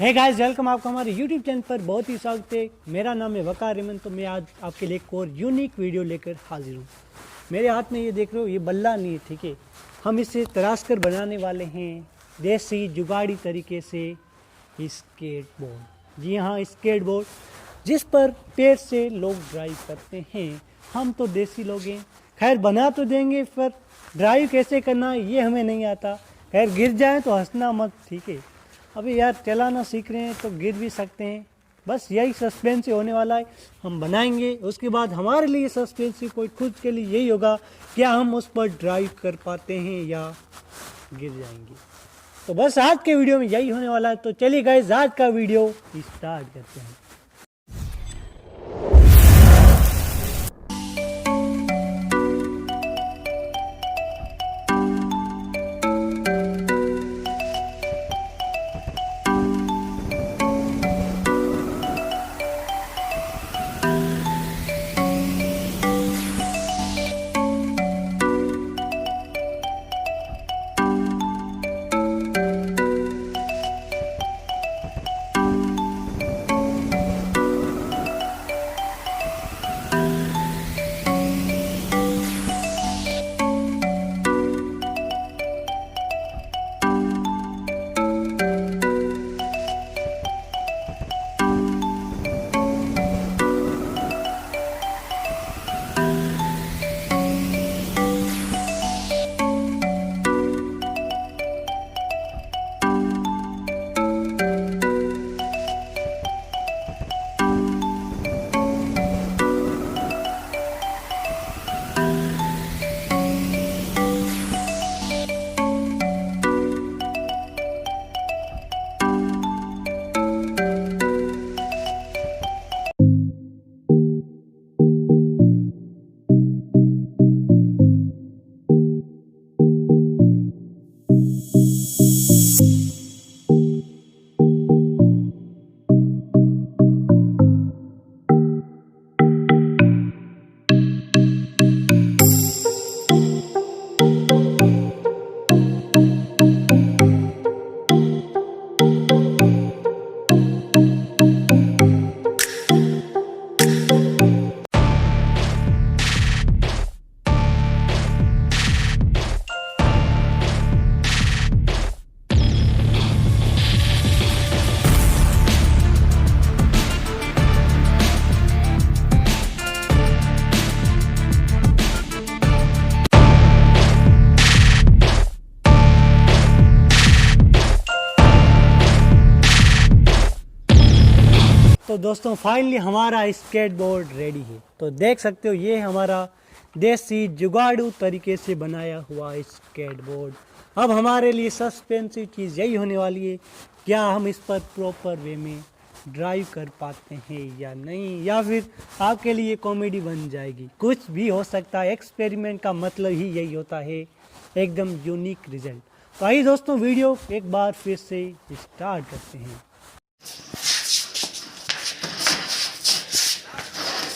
है guys, welcome आपका हमारे यूट्यूब चैनल पर। बहुत ही स्वागत है। मेरा नाम है वकार रेमन। तो मैं आज आपके लिए एक और यूनिक वीडियो लेकर हाजिर हूँ। मेरे हाथ में ये देख रहे हो, ये बल्ला नहीं है, ठीक है। हम इसे तराश कर बनाने वाले हैं देसी जुगाड़ी तरीके से स्केटबोर्ड। जी हाँ, स्केटबोर्ड जिस पर पैर से लोग ड्राइव करते हैं। हम तो देसी लोग हैं, खैर बना तो देंगे, पर ड्राइव कैसे करना ये हमें नहीं आता। खैर गिर जाए तो हंसना मत, ठीक है। अभी यार चलाना सीख रहे हैं तो गिर भी सकते हैं। बस यही सस्पेंस होने वाला है। हम बनाएंगे, उसके बाद हमारे लिए सस्पेंस कोई खुद के लिए यही होगा, क्या हम उस पर ड्राइव कर पाते हैं या गिर जाएंगे। तो बस आज के वीडियो में यही होने वाला है। तो चलिए गाइस, आज का वीडियो स्टार्ट करते हैं। तो दोस्तों फाइनली हमारा स्केटबोर्ड रेडी है। तो देख सकते हो, ये हमारा देसी जुगाड़ू तरीके से बनाया हुआ स्केटबोर्ड। अब हमारे लिए सस्पेंसिव चीज़ यही होने वाली है, क्या हम इस पर प्रॉपर वे में ड्राइव कर पाते हैं या नहीं, या फिर आपके लिए कॉमेडी बन जाएगी। कुछ भी हो सकता है। एक्सपेरिमेंट का मतलब ही यही होता है, एकदम यूनिक रिजल्ट। तो आइए दोस्तों, वीडियो एक बार फिर से स्टार्ट करते हैं।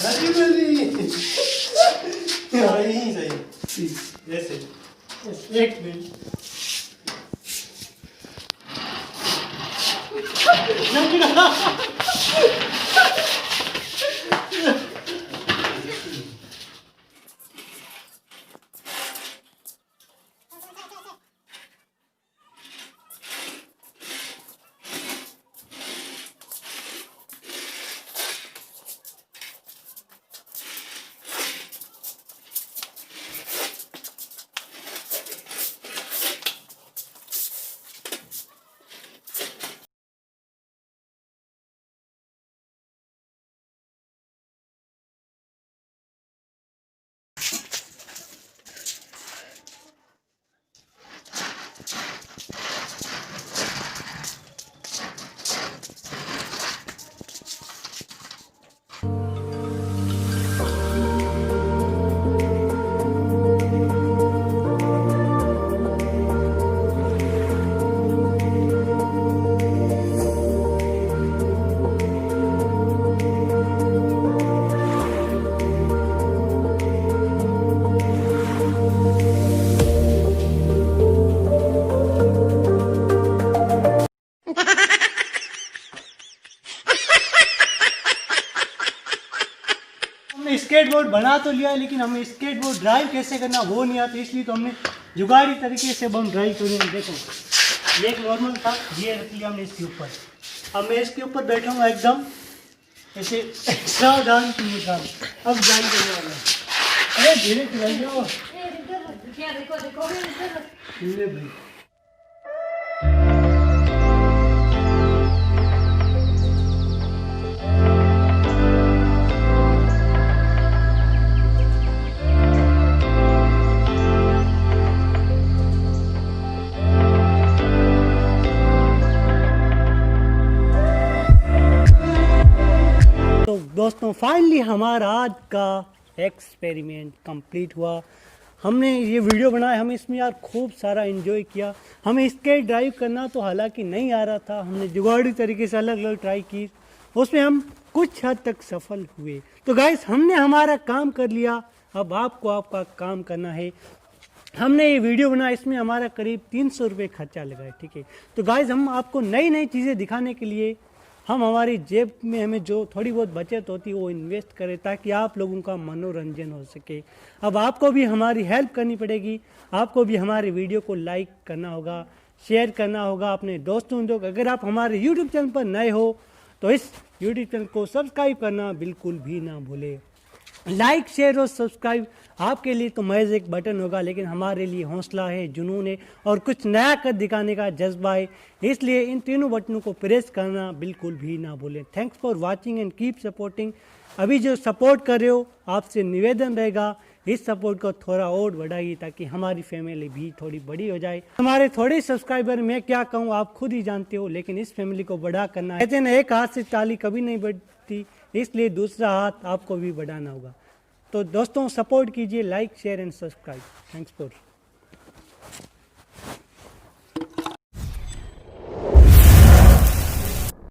सही ऐसे एक मिनट हमने स्केटबोर्ड बना तो लिया लेकिन हमें स्केटबोर्ड ड्राइव कैसे करना वो नहीं आता, इसलिए तो हमने जुगाड़ी तरीके से हम ड्राइव करेंगे। देखो ये एक नॉर्मल था, ये रख लिया हमने इसके ऊपर। अब मैं इसके ऊपर बैठूंगा एकदम ऐसे सावधान पूर्वक। अब ड्राइव करने वाला है। अरे धीरे चलाइए भाई। तो दोस्तों फाइनली हमारा आज का एक्सपेरिमेंट कंप्लीट हुआ। हमने ये वीडियो बनाया, हमें इसमें यार खूब सारा एंजॉय किया। हमें स्केट ड्राइव करना तो हालांकि नहीं आ रहा था, हमने जुगाड़ी तरीके से अलग अलग ट्राई की, उसमें हम कुछ हद तक सफल हुए। तो गाइस हमने हमारा काम कर लिया, अब आपको आपका काम करना है। हमने ये वीडियो बनाया, इसमें हमारा करीब 300 रुपये खर्चा लगा है, ठीक है। तो गाइस हम आपको नई नई चीज़ें दिखाने के लिए हम हमारी जेब में हमें जो थोड़ी बहुत बचत होती है वो इन्वेस्ट करें ताकि आप लोगों का मनोरंजन हो सके। अब आपको भी हमारी हेल्प करनी पड़ेगी, आपको भी हमारे वीडियो को लाइक करना होगा, शेयर करना होगा अपने दोस्तों को। अगर आप हमारे यूट्यूब चैनल पर नए हो तो इस यूट्यूब चैनल को सब्सक्राइब करना बिल्कुल भी ना भूलें। लाइक शेयर और सब्सक्राइब आपके लिए तो महज एक बटन होगा, लेकिन हमारे लिए हौसला है, जुनून है और कुछ नया कर दिखाने का जज्बा है, इसलिए इन तीनों बटनों को प्रेस करना बिल्कुल भी ना भूलें। Thanks for watching and keep supporting. अभी जो सपोर्ट कर रहे हो आपसे निवेदन रहेगा इस सपोर्ट को थोड़ा और बढ़ाइए ताकि हमारी फैमिली भी थोड़ी बड़ी हो जाए। हमारे थोड़े सब्सक्राइबर, मैं क्या कहूँ आप खुद ही जानते हो, लेकिन इस फैमिली को बड़ा करना है। कहते हैं ना एक हाथ से ताली कभी नहीं बढ़ती, इसलिए दूसरा हाथ आपको भी बढ़ाना होगा। तो दोस्तों सपोर्ट कीजिए, like share and subscribe. Thanks for